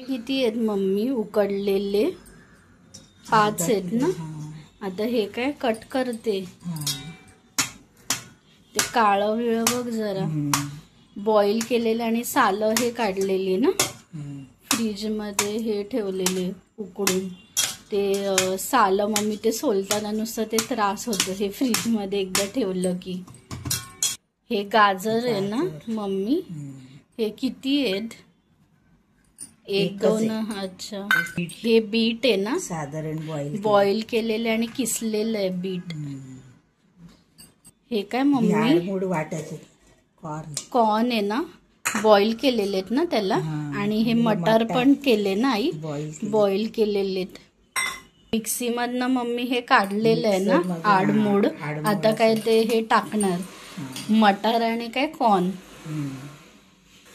किती आहेत मम्मी उकडलेले? 5 आहेत ना. आता हे काय कट करते. ते काळं विळं बघ जरा. बॉईल केलेले आणि सालं हे काढलेली ना. फ्रीज मध्ये हे ठेवलेले उकडून. ते सालं मम्मी ते सोलताना नुसतं ते त्रास होतो हे फ्रीज मध्ये एकदा ठेवलं की. हे गाजर आहे ना मम्मी. हे किती आहेत? 1 2. अच्छा. हे बीट आहे ना साधारण बॉईल केलेले आणि किसलेलं आहे बीट. हे काय मम्मी? वाटायचे कॉर्न आहे ना. बॉईल केलेले आहेत ना त्याला. आणि हे मटर पण केले ना आई. बॉईल केलेले. मिक्सी मधनं मम्मी हे काढलेलं आहे ना आडमोड. आता काय ते हे टाकणार मटर आणि काय कॉर्न.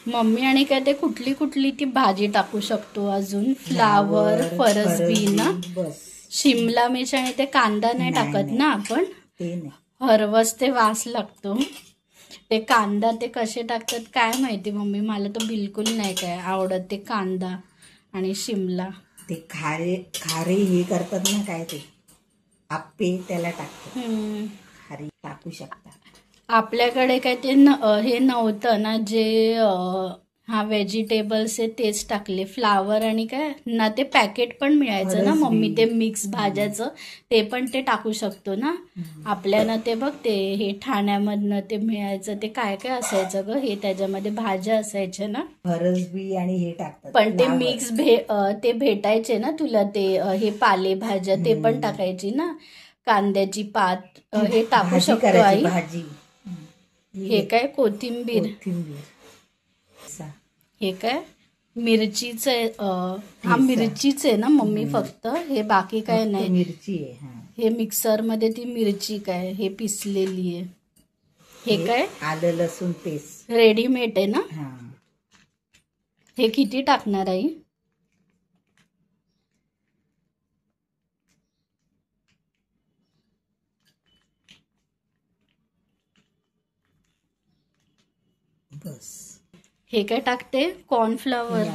मम्मी आणि काय ते कुठली कुठली ती भाजी टाकू शकतो अजून. फ्लावर, फरसबी ना, शिमला मिर्च आणि ते कांदा नाही टाकत ना आपण. हरवस ते वास लागतो. ते कांदा ते कसे टाकतात काय माहिती मम्मी. मला तर बिलकुल नाही काय आवडत ते कांदा आणि शिमला. ते खारे हे करतात ना काय ते आप्पे त्याला टाकतात. खारी टाकू शकता. आपल्याकडे काय ते हे नव्हतं ना जे व्हेजिटेबल्स आहे तेच टाकले. फ्लावर आणि काय ना ते पॅकेट पण मिळायचं ना मम्मी ते मिक्स भाज्याचं. ते पण ते टाकू शकतो ना. आपल्याला ते बघ ते हे ठाण्यामधनं ते मिळायचं. ते काय काय असायचं ग हे त्याच्यामध्ये भाज्या असायच्या ना. फरसबी आणि हे टाकतात. पण ते मिक्स ते भेटायचे ना तुला ते हे पालेभाज्या ते पण टाकायची ना. कांद्याची पात हे टाकू शकतो आई. भाजी. हे काय कोथिंबीर. हे काय मिरचीच आहे. हा मिरचीच आहे ना मम्मी फक्त. हे बाकी काय नाही. मिरची आहे. हे मिक्सर मध्ये ती मिरची काय हे पिसलेली आहे. हे काय आलं लसूण पेस्ट रेडीमेड आहे ना. हे किती टाकणार आई? बस. हे काय टाकते? कॉर्नफ्लॉवर.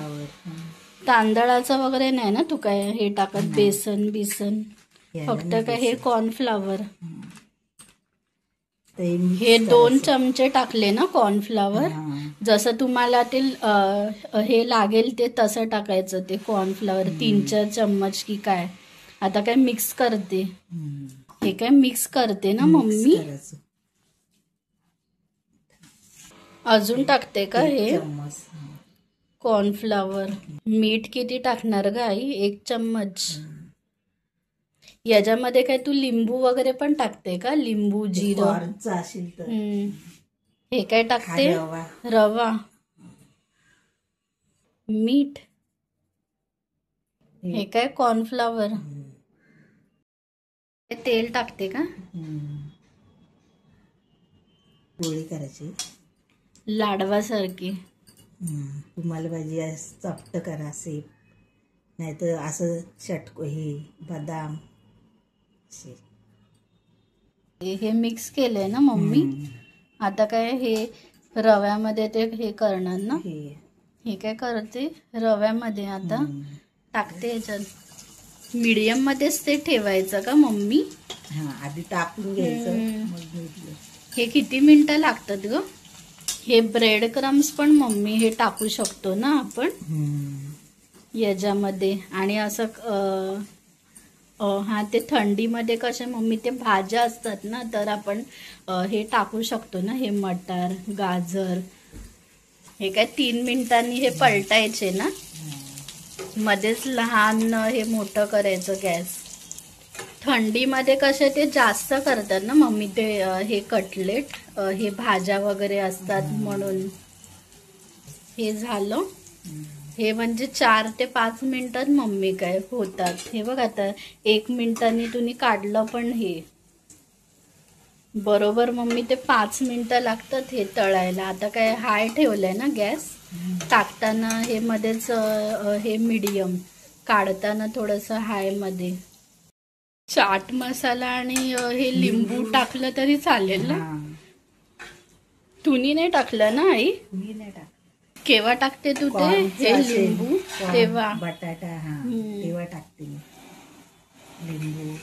तांदळाचं वगैरे नाही ना तू काय हे टाकत? बेसन बिसन फक्त काय हे कॉर्नफ्लॉवर. हे 2 चमचे टाकले ना कॉर्नफ्लॉवर. जसं तुम्हाला ते हे लागेल ते तसं टाकायचं ते कॉर्नफ्लॉवर. 3-4 चम्मच की काय. आता काय मिक्स करते. हे काय मिक्स करते ना मम्मी. अजून टाकते का हे कॉर्नफ्लॉवर. मीठ किती टाकणार ग आई? 1 चम्मच. याच्यामध्ये काय तू लिंबू वगैरे पण टाकते का? लिंबू जिरं. हे काय टाकते? रवा, मीठ. हे काय कॉर्नफ्लॉवर. तेल टाकते का? पोळी करायची लाडवासारखी. तुम्हाला पाहिजे चपट करा सेप. नाहीतर असं चटको हे बदाम. हे मिक्स केलंय ना मम्मी. आता काय हे रव्यामध्ये ते हे करणार ना. हे काय करते रव्यामध्ये आता टाकते. याच्यात मीडियम मध्येच ते ठेवायचं का मम्मी? आधी टाकून घ्यायचं. हे किती मिनिटं लागतात ग? हे ब्रेड क्रम्स पण मम्मी हे टाकू शकतो ना आपण याच्यामध्ये. आणि असं ते थंडीमध्ये कसे मम्मी ते भाज्या असतात ना तर आपण हे टाकू शकतो ना. हे मटर गाजर. हे काय 3 मिनिटांनी हे पलटायचे ना. मध्येच लहान हे मोठं करायचं गॅस. थंडीमध्ये कसे ते जास्त करतात ना मम्मी ते हे कटलेट. हे भाज्या वगैरे असतात म्हणून. हे झालं. हे म्हणजे 4 ते 5 मिनिटात मम्मी काय होतात. हे बघ आता 1 मिनिटांनी तुम्ही काढलं पण हे बरोबर मम्मी ते 5 मिनिटं लागतात हे तळायला. आता काय हाय ठेवलंय ना गॅस. टाकताना हे मध्येच हे मीडियम. काढताना थोडंसं हाय मध्ये. चाट मसाला आणि हे लिंबू टाकलं तरी चालेल ना. तुम्ही नाही टाकलं ना आई? मी नाही टाक. केव्हा टाकते तू ते कॉर्नचं हे असेल, लिंबू कॉर्न, तेव्हा बटाटा, हा तेव्हा टाकते मी लिंबू.